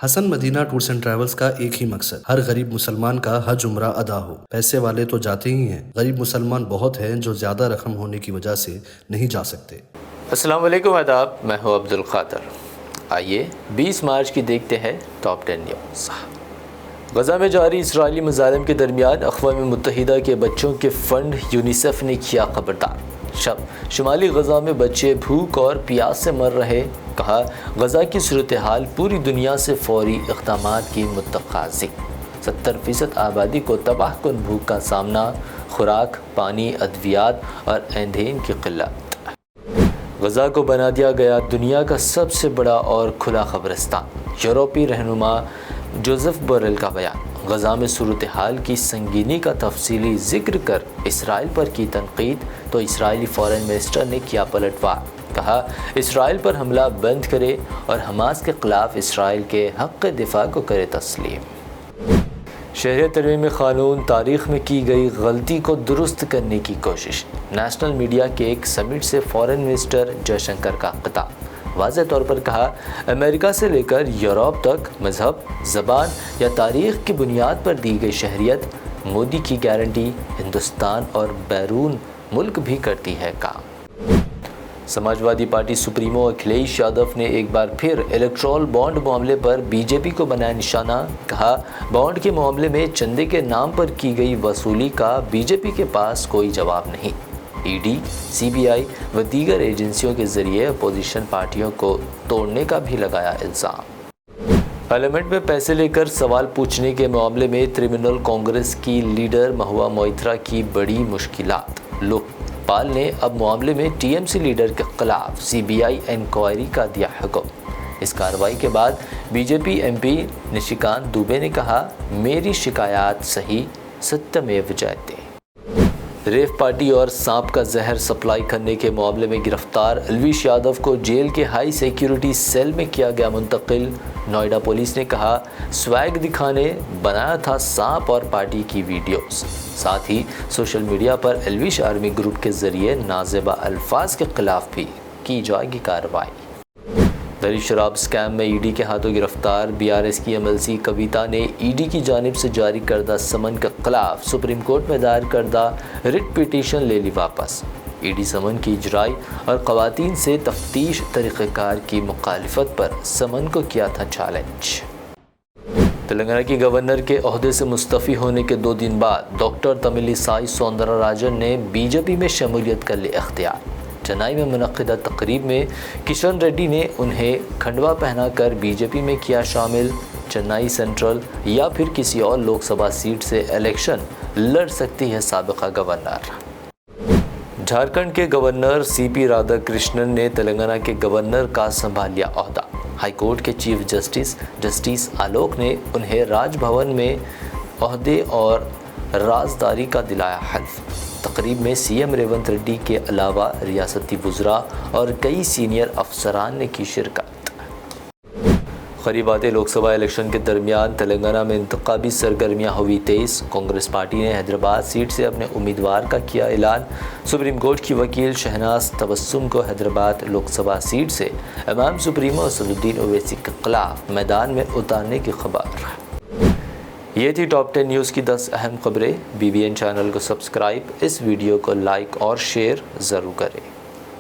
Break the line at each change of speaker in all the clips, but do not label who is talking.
Hasan Madina tours and travels کا ایک ہی مقصد، ہر غریب مسلمان کا حج عمرہ ادا ہو۔ پیسے والے تو جاتے ہی ہیں، غریب مسلمان بہت ہیں جو زیادہ رقم ہونے کی وجہ سے نہیں جا سکتے۔
السلام علیکم، آداب، میں ہوں عبدالقادر۔ آئیے 20 مارچ کی دیکھتے ہیں ٹاپ 10 نیوز۔ غزہ میں جاری اسرائیلی مظالم کے درمیان اقوام متحدہ کے بچوں کے فنڈ یونیسیف نے کیا خبردار۔ شمالی غزہ میں بچے بھوک اور پیاس سے مر رہے، کہا غزہ کی صورتحال پوری دنیا سے فوری اقدامات کی متقاضی۔ 70% آبادی کو تباہ کن بھوک کا سامنا، خوراک، پانی، ادویات اور ایندھن کی قلت۔ غزہ کو بنا دیا گیا دنیا کا سب سے بڑا اور کھلا قبرستان، یورپی رہنما جوزف بوریل کا بیان۔ غزہ میں صورتحال کی سنگینی کا تفصیلی ذکر کر اسرائیل پر کی تنقید تو اسرائیلی فارن منسٹر نے کیا پلٹ وار، کہا اسرائیل پر حملہ بند کرے اور حماس کے خلاف اسرائیل کے حق دفاع کو کرے تسلیم۔ شہریت ترمیم قانون، تاریخ میں کی گئی غلطی کو درست کرنے کی کوشش۔ نیشنل میڈیا کے ایک سمٹ سے فارن منسٹر جے شنکر کا خطاب، واضح طور پر کہا امریکہ سے لے کر یورپ تک مذہب، زبان یا تاریخ کی بنیاد پر دی گئی شہریت مودی کی گارنٹی ہندوستان اور بیرون ملک بھی کرتی ہے کام۔ سماجوادی پارٹی سپریمو اکھلیش یادو نے ایک بار پھر الیکٹورل بانڈ معاملے پر بی جے پی کو بنایا نشانہ، کہا بانڈ کے معاملے میں چندے کے نام پر کی گئی وصولی کا بی جے پی کے پاس کوئی جواب نہیں۔ ای ڈی، سی بی آئی و دیگر ایجنسیوں کے ذریعے اپوزیشن پارٹیوں کو توڑنے کا بھی لگایا الزام۔ پارلیمنٹ میں پیسے لے کر سوال پوچھنے کے معاملے میں ترنمول کانگریس کی لیڈر مہوا موئترا کی بڑی مشکلات۔ لوکپال نے اب معاملے میں ٹی ایم سی لیڈر کے خلاف سی بی آئی انکوائری کا دیا حکم۔ اس کارروائی کے بعد B J P M P Nishikant Dubey نے کہا میری شکایات صحیح، ستیمیو جیتے۔ ریو پارٹی اور سانپ کا زہر سپلائی کرنے کے معاملے میں گرفتار الویش یادو کو جیل کے ہائی سیکیورٹی سیل میں کیا گیا منتقل۔ نوئیڈا پولیس نے کہا سویگ دکھانے بنایا تھا سانپ اور پارٹی کی ویڈیوز، ساتھ ہی سوشل میڈیا پر الویش آرمی گروپ کے ذریعے نازیبا الفاظ کے خلاف بھی کی جائے گی کارروائی۔ دہلی شراب اسکیم میں ای ڈی کے ہاتھوں گرفتار بی آر ایس کی ایم ایل سی کویتا نے ای ڈی کی جانب سے جاری کردہ سمن کے خلاف سپریم کورٹ میں دائر کردہ ریٹ پیٹیشن لے لی واپس۔ ای ڈی سمن کی اجرائی اور خواتین سے تفتیش طریقہ کار کی مخالفت پر سمن کو کیا تھا چیلنج۔ تلنگانہ کی گورنر کے عہدے سے مستعفی ہونے کے 2 دن بعد ڈاکٹر تملی سائی سوندرا راجن نے بی جے پی میں شمولیت کر لی اختیار۔ چنائی میں منعقدہ تقریب میں کشن ریڈی نے انہیں کھنڈوا پہنا کر بی جے پی میں کیا شامل۔ چنائی سینٹرل یا پھر کسی اور لوک سبھا سیٹ سے الیکشن لڑ سکتی ہے سابقہ گورنر۔ جھارکھنڈ کے گورنر سی پی رادھا کرشنن نے تلنگانہ کے گورنر کا سنبھال لیا عہدہ۔ ہائی کورٹ کے چیف جسٹس آلوک نے انہیں راج بھون میں عہدے اور رازداری کا دلایا حلف۔ تقریب میں سی ایم ریونت ریڈی کے علاوہ ریاستی وزراء اور کئی سینئر افسران نے کی شرکت۔ قریب آتے لوک سبھا الیکشن کے درمیان تلنگانہ میں انتخابی سرگرمیاں ہوئی تیز۔ کانگریس پارٹی نے حیدرآباد سیٹ سے اپنے امیدوار کا کیا اعلان۔ سپریم کورٹ کی وکیل شہناز تبسم کو حیدرآباد لوک سبھا سیٹ سے امام سپریمو اسدالدین اویسی کے خلاف میدان میں اتارنے کی خبر۔ یہ تھی ٹاپ 10 نیوز کی 10 اہم خبریں۔ بی بی این چینل کو سبسکرائب، اس ویڈیو کو لائک اور شیئر ضرور کریں۔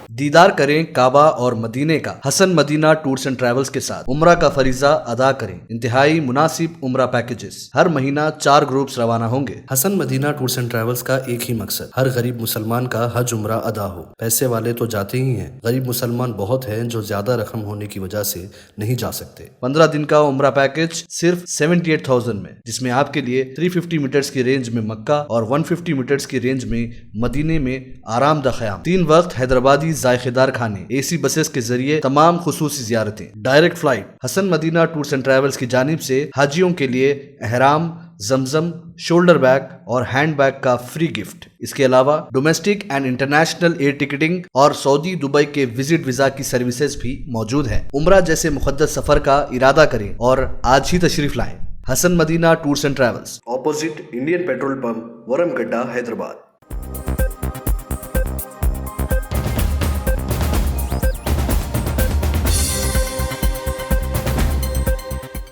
دیدار کریں کعبہ اور مدینے کا حسن مدینہ ٹورز اینڈ ٹریولز کے ساتھ۔ عمرہ کا فریضہ ادا کریں۔ انتہائی مناسب عمرہ پیکیجز، ہر مہینہ 4 گروپس روانہ ہوں گے۔ حسن مدینہ ٹورز اینڈ ٹریولز کا ایک ہی مقصد، ہر غریب مسلمان کا حج عمرہ ادا ہو۔ پیسے والے تو جاتے ہی ہیں، غریب مسلمان بہت ہیں جو زیادہ رقم ہونے کی وجہ سے نہیں جا سکتے۔ 15 دن کا عمرہ پیکیج صرف 78,000 میں، جس میں آپ کے لیے 350 میٹرز کی رینج میں مکہ اور 150 میٹرز کی رینج میں مدینے میں آرام دہ قیام، 3 وقت حیدرآبادی ذائقے دار کھانے، اے سی بسز کے ذریعے تمام خصوصی زیارتیں، direct flight. Hasan Madina tours and travels کی جانب سے حاجیوں کے لیے احرام، زمزم، شولڈر بیگ اور ہینڈ بیگ کا فری گفٹ۔ اس کے علاوہ domestic and international air ticketing اور سعودی دبئی کے وزٹ ویزا کی سروسز بھی موجود ہیں۔ عمرہ جیسے مقدس سفر کا ارادہ کریں اور آج ہی تشریف لائیں۔ Hasan Madina tours and travels, opposite Indian petrol pump, Waram Gadha, Hyderabad.